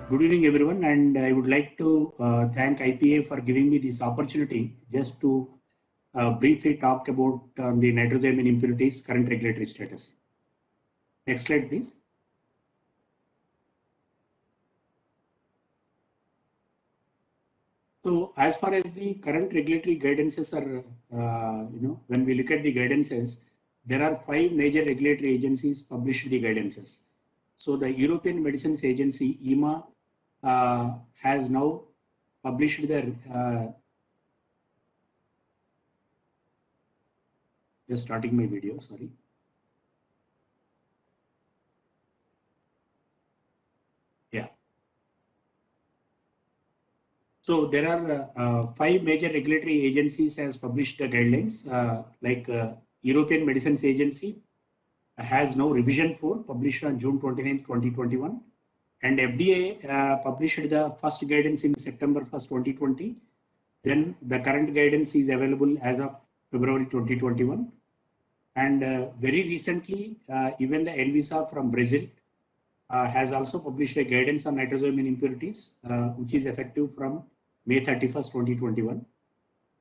Good evening, everyone, and I would like to thank IPA for giving me this opportunity just to briefly talk about the nitrosamine impurities current regulatory status. Next slide, please. So, as far as the current regulatory guidances are, when we look at the guidances, there are 5 major regulatory agencies published the guidances. So, the European Medicines Agency (EMA) has now published their just starting my video, sorry. Yeah. So there are 5 major regulatory agencies has published the guidelines, European Medicines Agency has now revision 4 published on June 29, 2021, and FDA published the first guidance in September 1st, 2020. Then the current guidance is available as of February 2021. And very recently, even the ANVISA from Brazil has also published a guidance on nitrosamine impurities, which is effective from May 31st, 2021.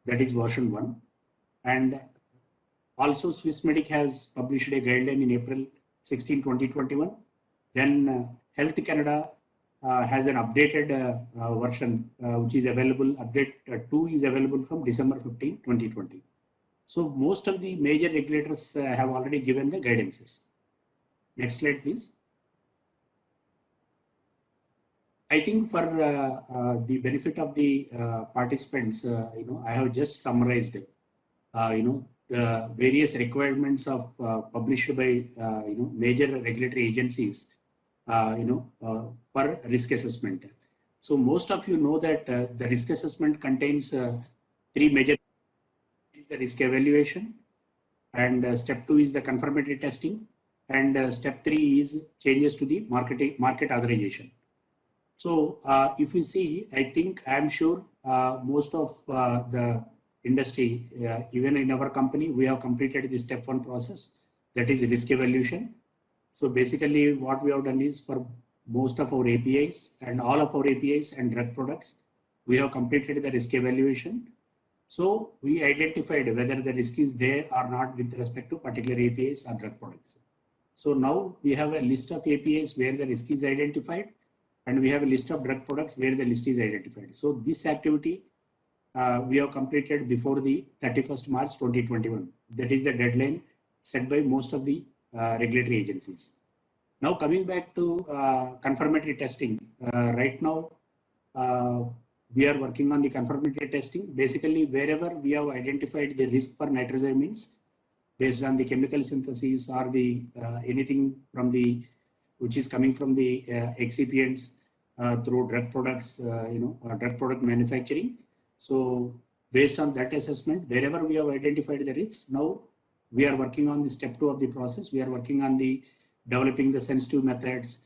That is version 1. And also Swissmedic has published a guideline in April 16, 2021. Then Health Canada has an updated version, which is available. Update 2 is available from December 15, 2020. So most of the major regulators have already given the guidances. Next slide, please. I think for the benefit of the participants, I have just summarized, the various requirements of published by major regulatory agencies, for risk assessment. So most of you know that the risk assessment contains 3 major. Is the risk evaluation, and step 2 is the confirmatory testing, and step 3 is changes to the market authorization. So if you see, I think I'm sure most of the industry, even in our company, we have completed the step 1 process, that is risk evaluation. So basically what we have done is for most of our APIs and all of our APIs and drug products, we have completed the risk evaluation. So we identified whether the risk is there or not with respect to particular APIs or drug products. So now we have a list of APIs where the risk is identified, and we have a list of drug products where the list is identified. So this activity we have completed before the 31st March 2021. That is the deadline set by most of the regulatory agencies. Now coming back to confirmatory testing, right now we are working on the confirmatory testing. Basically, wherever we have identified the risk for nitrosamines based on the chemical synthesis or the anything from the which is coming from the excipients through drug products, drug product manufacturing. So based on that assessment, wherever we have identified the risks, now we are working on the step 2 of the process. We are working on the developing the sensitive methods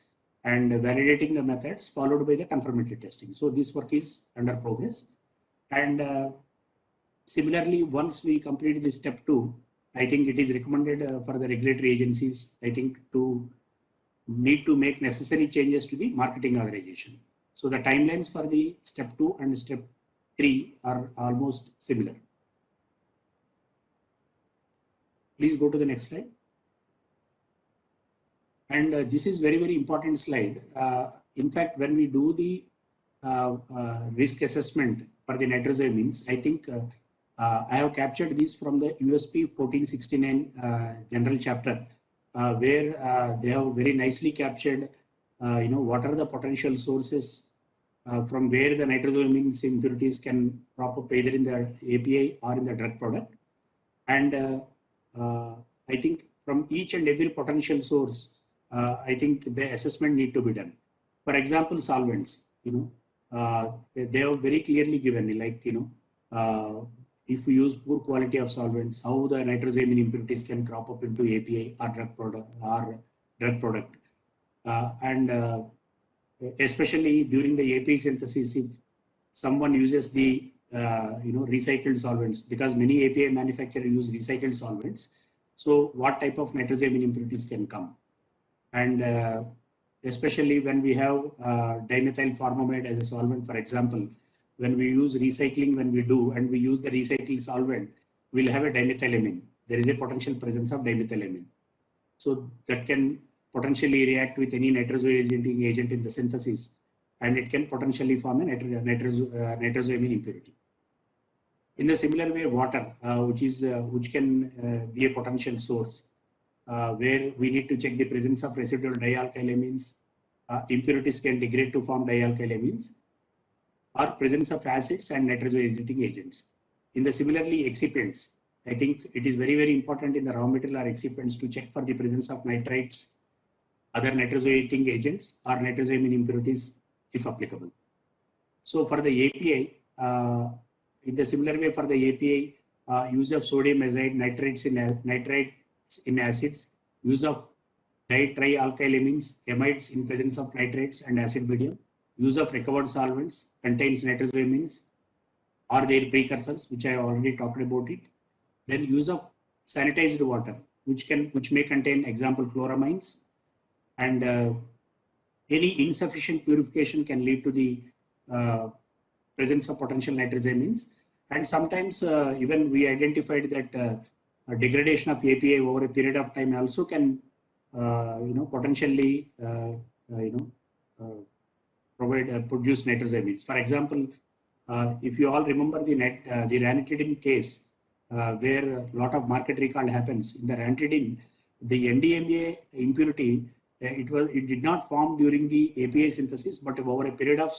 and validating the methods, followed by the confirmatory testing. So this work is under progress. And similarly, once we complete the step 2, I think it is recommended for the regulatory agencies, I think, to need to make necessary changes to the marketing authorization. So the timelines for the step 2 and step 3 are almost similar. Please go to the next slide. And this is very, very important slide. In fact, when we do the risk assessment for the nitrosamines, I think I have captured this from the USP 1469 general chapter, where they have very nicely captured, what are the potential sources from where the nitrosamine impurities can crop up either in the API or in the drug product. And I think from each and every potential source, I think the assessment need to be done. For example, solvents, they have very clearly given, like, if we use poor quality of solvents, how the nitrosamine impurities can crop up into API or drug product. And especially during the API synthesis, if someone uses the recycled solvents, because many API manufacturers use recycled solvents. So what type of nitrosamine impurities can come? And especially when we have dimethyl formamide as a solvent, for example. When we use recycling, and we use the recycled solvent, we'll have a dimethylamine. There is a potential presence of dimethylamine. So that can potentially react with any nitrosoacetic agent in the synthesis, and it can potentially form a nitrosamine impurity. In the similar way, water, which can be a potential source, where we need to check the presence of residual dialkylamines. Impurities can degrade to form dialkylamines, or presence of acids and nitrosoacetic agents. In the similarly excipients, I think it is very, very important in the raw material or excipients to check for the presence of nitrites, other nitrosoacetic agents, or nitrosamine impurities if applicable. So for the API, in the similar way for the API, use of sodium azide, nitrates in acids, use of trialkylamines, amides in presence of nitrates and acid medium, use of recovered solvents contains nitrosamines or their precursors, which I already talked about it. Then use of sanitized water, which may contain example chloramines, and any insufficient purification can lead to the presence of potential nitrosamines. And sometimes even we identified that degradation of API over a period of time also can potentially produce nitrosamines. For example, if you all remember the ranitidine case, where a lot of market recall happens in the ranitidine, the NDMA impurity, it did not form during the API synthesis, but over a period of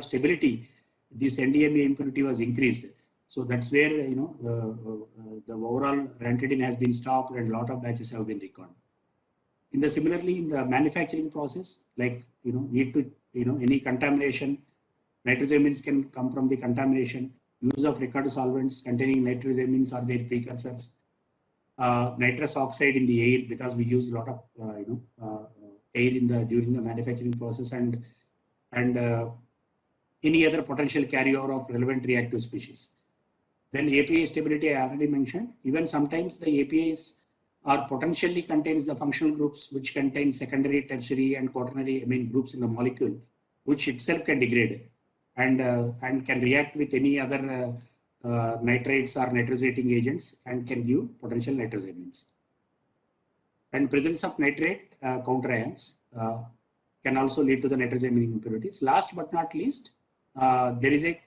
stability, this NDMA impurity was increased. So that's where the overall ranitidine has been stopped and a lot of batches have been recalled. Similarly, in the manufacturing process, like any contamination, nitrosamines can come from the contamination. Use of recovered solvents containing nitrosamines or their precursors. Nitrous oxide in the air, because we use a lot of air during the manufacturing process, and any other potential carryover of relevant reactive species. Then API stability I already mentioned. Even sometimes the APIs are potentially contains the functional groups which contain secondary, tertiary, and quaternary amine groups in the molecule, which itself can degrade and can react with any other nitrates or nitrosating agents and can give potential nitrosamines. And presence of nitrate counterions can also lead to the nitrosamine impurities. Last but not least, there is a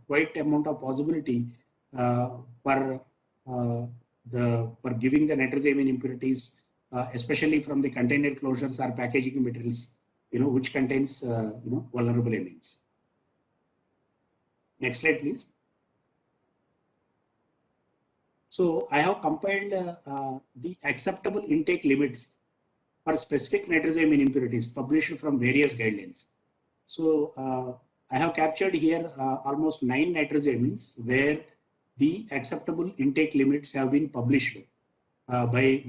quite amount of possibility for giving the nitrosamine impurities, especially from the container closures or packaging materials, which contains vulnerable amines. Next slide, please. So I have compiled the acceptable intake limits for specific nitrosamine impurities published from various guidelines. So I have captured here almost 9 nitrosamines where the acceptable intake limits have been published by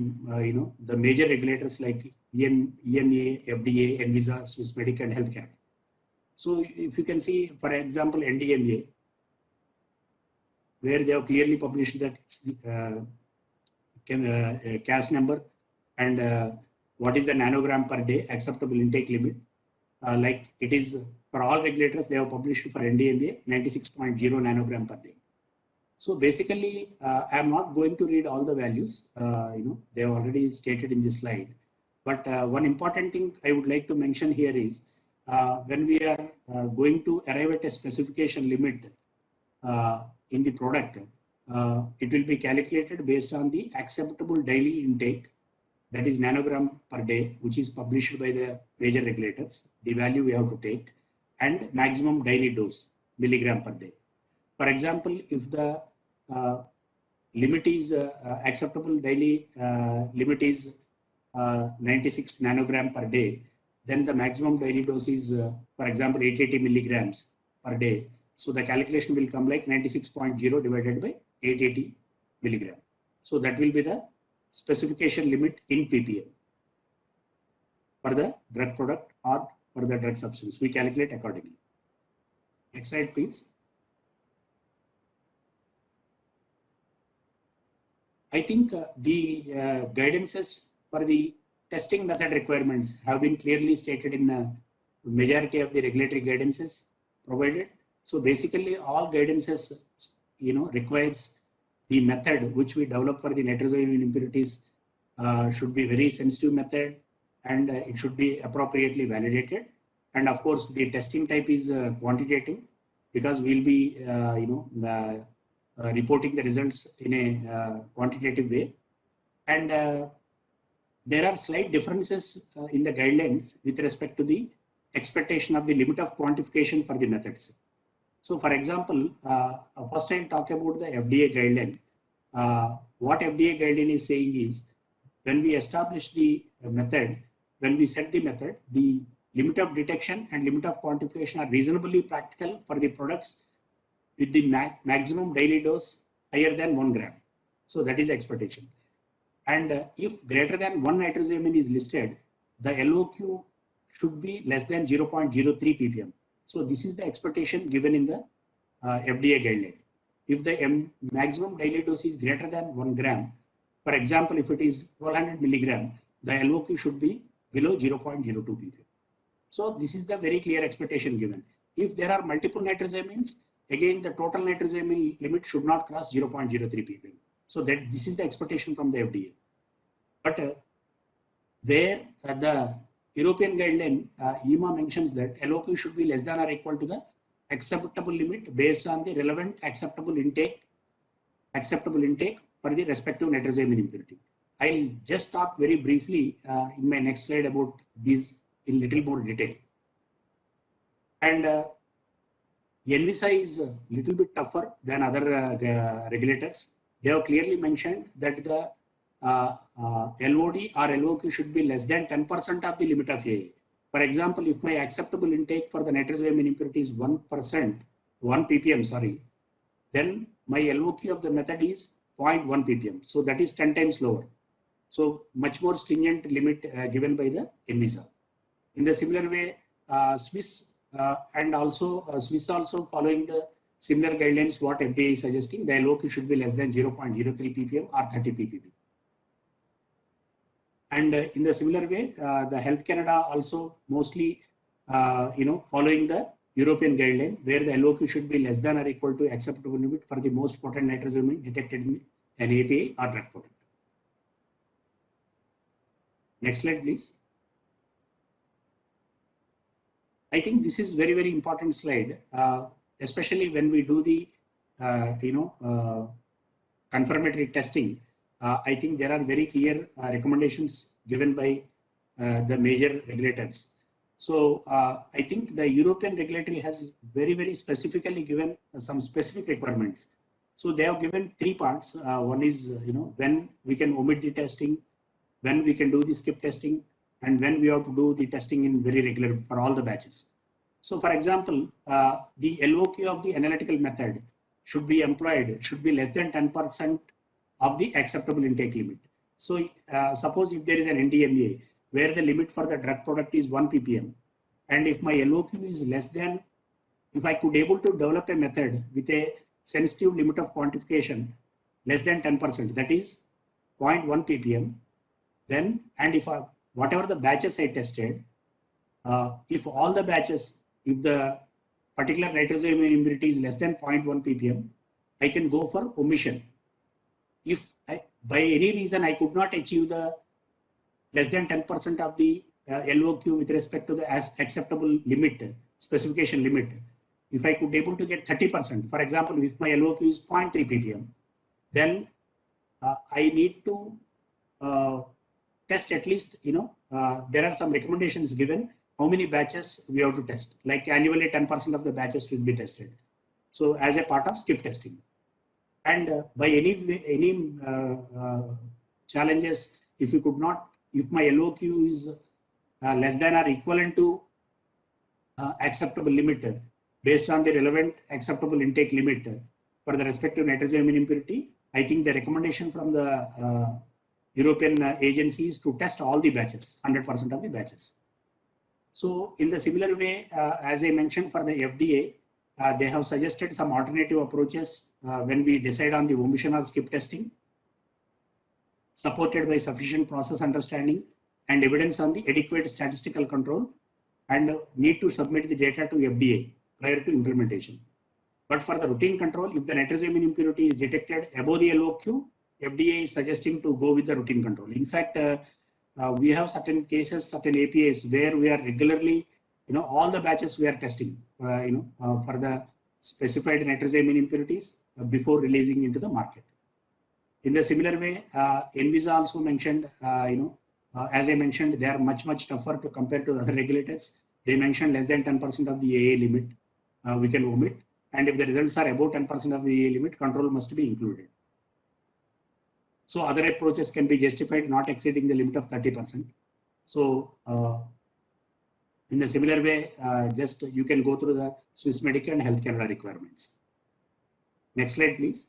the major regulators like EMA, FDA, ANVISA, Swissmedic, and Healthcare. So if you can see, for example, NDMA, where they have clearly published that CAS number and what is the nanogram per day acceptable intake limit. Like it is for all regulators, they have published for NDMA 96.0 nanogram per day. So basically, I am not going to read all the values. They are already stated in this slide. But one important thing I would like to mention here is when we are going to arrive at a specification limit in the product, it will be calculated based on the acceptable daily intake, that is nanogram per day, which is published by the major regulators, the value we have to take, and maximum daily dose, milligram per day. For example, if the limit is acceptable daily limit is 96 nanogram per day, then the maximum daily dose is, for example, 880 milligrams per day. So the calculation will come like 96.0 divided by 880 milligram. So that will be the specification limit in ppm for the drug product or for the drug substance. We calculate accordingly. Next slide, please. I think the guidances for the testing method requirements have been clearly stated in the majority of the regulatory guidances provided. So basically all guidances, requires the method which we develop for the nitrosamine impurities should be very sensitive method, and it should be appropriately validated. And of course, the testing type is quantitative, because we'll be, reporting the results in a quantitative way. And there are slight differences in the guidelines with respect to the expectation of the limit of quantification for the methods. So for example, first I'll talk about the FDA guideline. What FDA guideline is saying is, when we establish the method, when we set the method, the limit of detection and limit of quantification are reasonably practical for the products with the maximum daily dose higher than 1 gram. So that is the expectation. And if greater than 1 nitrosamine is listed, the LOQ should be less than 0.03 ppm. So this is the expectation given in the FDA guideline. If the maximum daily dose is greater than 1 gram, for example, if it is 1200 milligram, the LOQ should be below 0.02 ppm. So this is the very clear expectation given. If there are multiple nitrosamines, again the total nitrosamine limit should not cross 0.03 ppm. So that this is the expectation from the FDA. But where the European guideline, EMA mentions that LOQ should be less than or equal to the acceptable limit based on the relevant acceptable intake for the respective nitrosamine impurity. I'll just talk very briefly in my next slide about these in little more detail. And NVSA is a little bit tougher than other regulators. They have clearly mentioned that the LOD or LOQ should be less than 10% of the limit of AA. For example, if my acceptable intake for the nitrosamine impurity is 1%, 1 ppm, sorry, then my LOQ of the method is 0.1 ppm. So that is 10 times lower. So much more stringent limit given by the NVSA. In the similar way, Swiss also following the similar guidelines what FDA is suggesting, the LOQ should be less than 0.03 ppm or 30 ppb. And in the similar way, the Health Canada also mostly, following the European guideline, where the LOQ should be less than or equal to acceptable limit for the most potent nitrosamine detected in an API or drug product. Next slide, please. I think this is very, very important slide, especially when we do the, confirmatory testing. I think there are very clear recommendations given by the major regulators. So I think the European regulatory has very, very specifically given some specific requirements. So they have given 3 parts. One is, when we can omit the testing, when we can do the skip testing, and when we have to do the testing in very regular for all the batches. So for example, the LOQ of the analytical method should be employed, should be less than 10% of the acceptable intake limit. So suppose if there is an NDMA where the limit for the drug product is 1 ppm, and if my LOQ is less than, if I could able to develop a method with a sensitive limit of quantification less than 10%, that is 0.1 ppm, then, and if whatever the batches I tested, if all the batches, if the particular nitrosamine impurity is less than 0.1 ppm, I can go for omission. If by any reason I could not achieve the less than 10% of the LOQ with respect to the acceptable limit, specification limit, if I could able to get 30%, for example, if my LOQ is 0.3 ppm, then I need to test at least, there are some recommendations given how many batches we have to test, like annually 10% of the batches should be tested. So as a part of skip testing. And by any challenges, if you could not, if my LOQ is less than or equivalent to acceptable limit based on the relevant acceptable intake limit for the respective nitrosamine impurity, I think the recommendation from the European agencies to test all the batches, 100% of the batches. So in the similar way, as I mentioned for the FDA, they have suggested some alternative approaches when we decide on the omission or skip testing, supported by sufficient process understanding and evidence on the adequate statistical control and need to submit the data to FDA prior to implementation. But for the routine control, if the nitrosamine impurity is detected above the LOQ, FDA is suggesting to go with the routine control. In fact, we have certain cases, certain APIs where we are regularly, all the batches we are testing, for the specified nitrosamine impurities before releasing into the market. In the similar way, Anvisa also mentioned, as I mentioned, they are much tougher to compare to other regulators. They mentioned less than 10% of the AA limit we can omit, and if the results are above 10% of the AA limit, control must be included. So other approaches can be justified not exceeding the limit of 30%. So in a similar way, just you can go through the Swissmedic and Health Canada requirements. Next slide, please.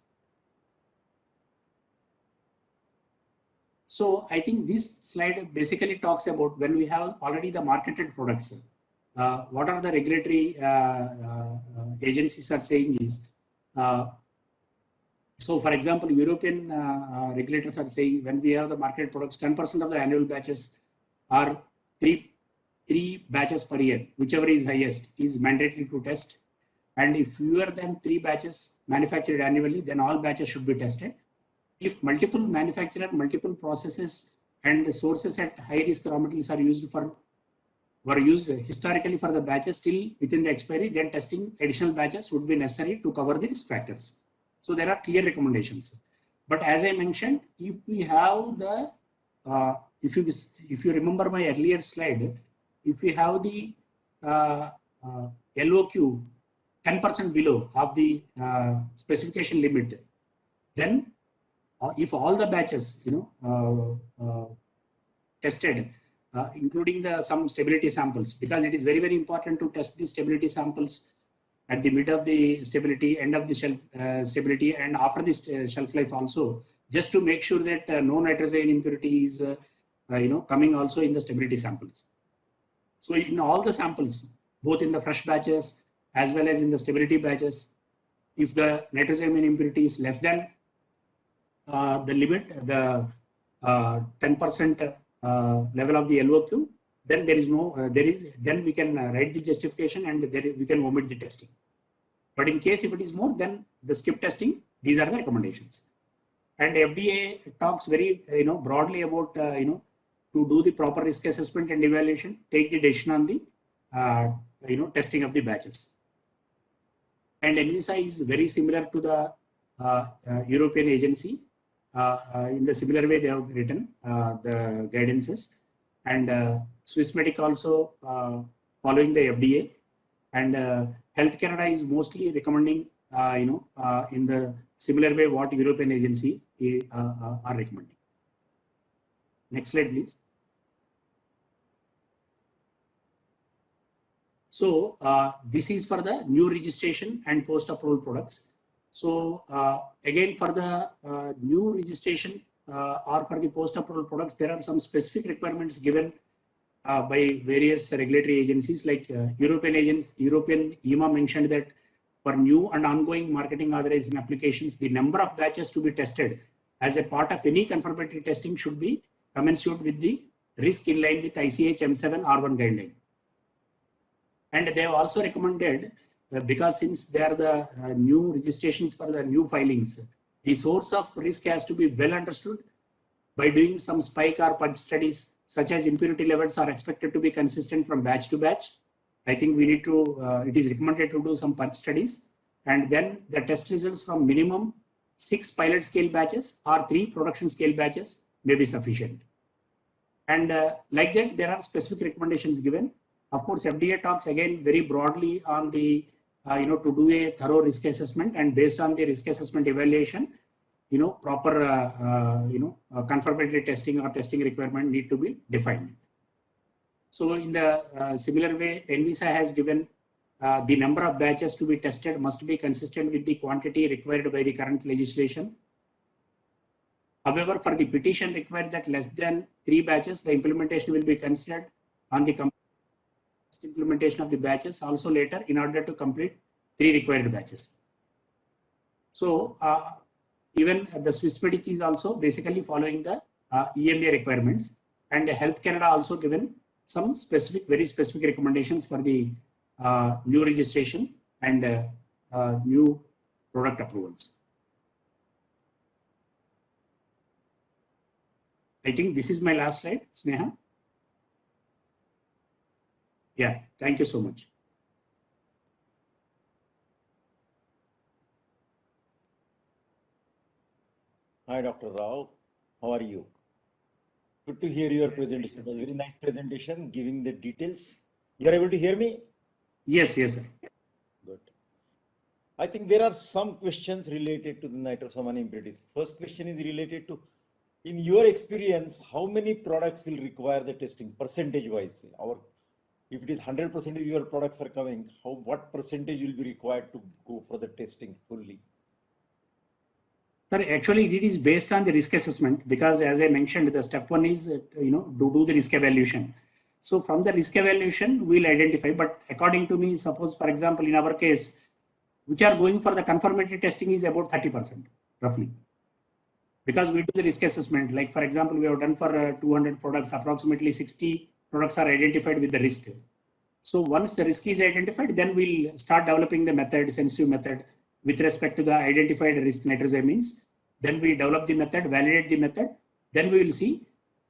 So I think this slide basically talks about when we have already the marketed products. What are the regulatory agencies are saying is, so for example, European regulators are saying when we have the marketed products, 10% of the annual batches are three batches per year, whichever is highest is mandatory to test. And if fewer than 3 batches manufactured annually, then all batches should be tested. If multiple manufacturer, multiple processes and sources at high risk raw materials are were used historically for the batches still within the expiry, then testing additional batches would be necessary to cover the risk factors. So there are clear recommendations. But as I mentioned, if we have the, if you remember my earlier slide, if we have the LOQ 10% below of the specification limit, then if all the batches, tested, including some stability samples, because it is very important to test the stability samples at the mid of the stability, end of the shelf stability, and after the shelf life also, just to make sure that no nitrosamine impurity is, coming also in the stability samples. So in all the samples, both in the fresh batches as well as in the stability batches, if the nitrosamine impurity is less than the limit, the 10% level of the LOQ, then there is no, then we can write the justification and we can omit the testing. But in case if it is more, then the skip testing. These are the recommendations. And FDA talks very broadly about to do the proper risk assessment and evaluation, take the decision on the testing of the batches. And Anvisa is very similar to the European agency. In the similar way, they have written the guidances, and Swissmedic also following the FDA, and Health Canada is mostly recommending, in the similar way what European agency are recommending. Next slide, please. So this is for the new registration and post-approval products. So again, for the new registration or for the post-approval products, there are some specific requirements given by various regulatory agencies, like European EMA mentioned that for new and ongoing marketing authorization applications, the number of batches to be tested as a part of any confirmatory testing should be commensurate with the risk in line with ICH M7 R1 guideline. And they have also recommended, because since they are the new registrations for the new filings, the source of risk has to be well understood by doing some spike or purge studies, such as impurity levels are expected to be consistent from batch to batch. I think we need to, it is recommended to do some purge studies, and then the test results from minimum 6 pilot scale batches or 3 production scale batches may be sufficient. And like that, there are specific recommendations given. Of course, FDA talks again very broadly on the, to do a thorough risk assessment, and based on the risk assessment evaluation, proper, confirmatory testing or testing requirement need to be defined. So in the similar way, Anvisa has given the number of batches to be tested must be consistent with the quantity required by the current legislation. However, for the petition required that less than 3 batches, the implementation will be considered on the implementation of the batches also later in order to complete 3 required batches. So even the Swissmedic is also basically following the EMA requirements. and Health Canada also given some specific, very specific recommendations for the new registration and new product approvals. I think this is my last slide, Sneha. Yeah, thank you so much. Hi, Dr. Rao. How are you? Good to hear your presentation. It was a very nice presentation, giving the details. You are able to hear me? Yes, yes, sir. Good. I think there are some questions related to the nitrosamine impurities. First question is related to, in your experience, how many products will require the testing percentage-wise? If it is 100% of your products are coming, what percentage will be required to go for the testing fully? Sir, actually, it is based on the risk assessment because, as I mentioned, the step one is to do the risk evaluation. So from the risk evaluation, we'll identify. But according to me, suppose, for example, in our case, which are going for the confirmatory testing is about 30% roughly. Because we do the risk assessment. Like, for example, we have done for 200 products, approximately 60 products are identified with the risk. So once the risk is identified, then we'll start developing the method, sensitive method, with respect to the identified risk nitrosamines. Then we develop the method, validate the method. Then we will see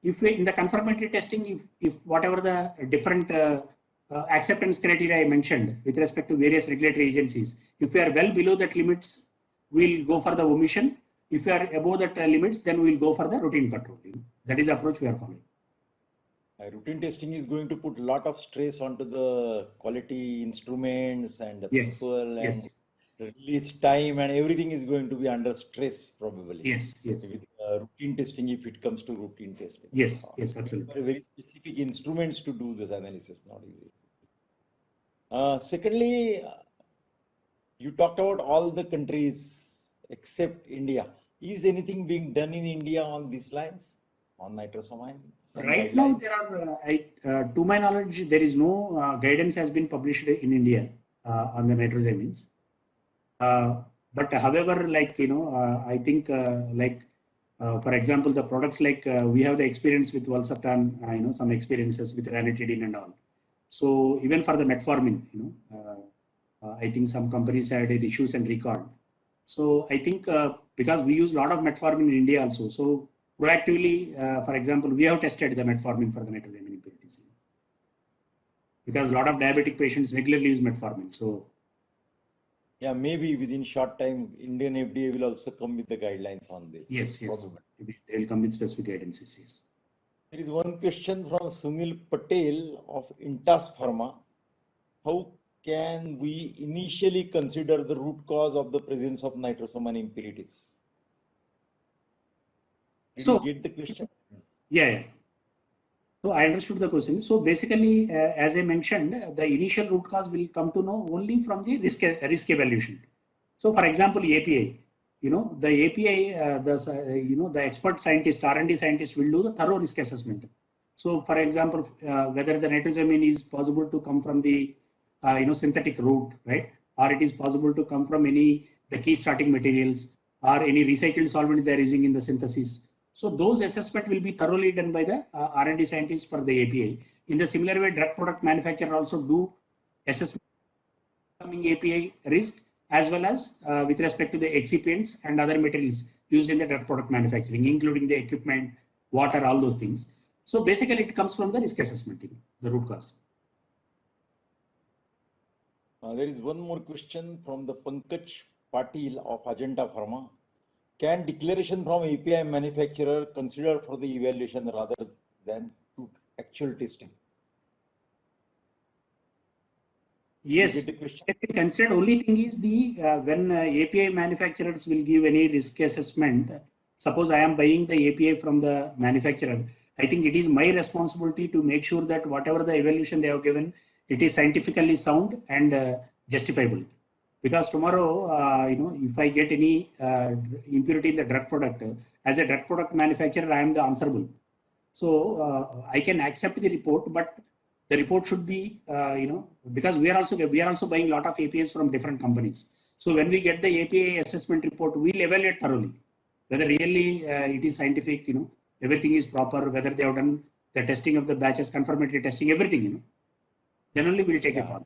if we, in the confirmatory testing, if whatever the different acceptance criteria I mentioned with respect to various regulatory agencies, if we are well below that limits, we'll go for the omission. If we are above that limits, then we'll go for the routine control. That is the approach we are following. Routine testing is going to put a lot of stress onto the quality instruments and the people and release time, and everything is going to be under stress probably. Yes, yes. With routine testing, if it comes to routine testing. Yes, yes, absolutely. Very specific instruments to do this analysis, not easy. Secondly, you talked about all the countries except India. Is anything being done in India on these lines, on nitrosamine? Right now, there are, to my knowledge, there is no guidance has been published in India on the nitrosamines. But however, like, I think for example, the products like we have the experience with valsartan, some experiences with ranitidine and all. So even for the metformin, I think some companies had issues and recalled. So I think because we use a lot of metformin in India also, so proactively, for example, we have tested the metformin for the nitrosamine impurities. Because a lot of diabetic patients regularly use metformin. So yeah, maybe within short time, Indian FDA will also come with the guidelines on this. Yes, yes. They will come with specific guidances, yes. There is one question from Sunil Patel of Intas Pharma. How can we initially consider the root cause of the presence of nitrosamine impurities? Did you get the question? Yeah. So I understood the question. So basically, as I mentioned, the initial root cause will come to know only from the risk evaluation. So for example, API, the API, the expert scientist, R&D scientist will do the thorough risk assessment. So for example, whether the nitrosamine is possible to come from the, synthetic route, right? Or it is possible to come from the key starting materials or any recycled solvents they are using in the synthesis. So those assessment will be thoroughly done by the R&D scientists for the API. In the similar way, drug product manufacturer also do assessment coming API risk as well as with respect to the excipients and other materials used in the drug product manufacturing, including the equipment, water, all those things. So basically, it comes from the risk assessment, the root cause. There is one more question from the Pankaj Patil of Ajanta Pharma. Can declaration from API manufacturer consider for the evaluation rather than to actual testing? Yes, considered. Only thing is the when API manufacturers will give any risk assessment. Suppose I am buying the API from the manufacturer. I think it is my responsibility to make sure that whatever the evaluation they have given, it is scientifically sound and justifiable. Because tomorrow, if I get any impurity in the drug product, as a drug product manufacturer, I am the answerable. So I can accept the report, but the report should be, because we are also buying a lot of APIs from different companies. So when we get the API assessment report, we'll evaluate thoroughly whether really it is scientific, everything is proper, whether they have done the testing of the batches, confirmatory testing, everything, then only we'll take a call.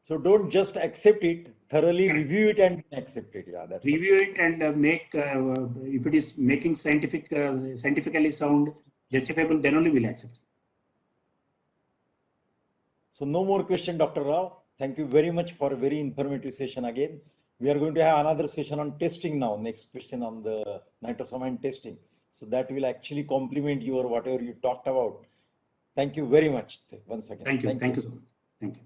So don't just accept it, thoroughly review it and accept it. Yeah, that's Review it and make, if it is making scientifically sound, justifiable, then only we'll accept. So no more question, Dr. Rao. Thank you very much for a very informative session again. We are going to have another session on testing now. Next question on the nitrosamine testing. So that will actually complement your whatever you talked about. Thank you very much once again. Thank you so much. Thank you.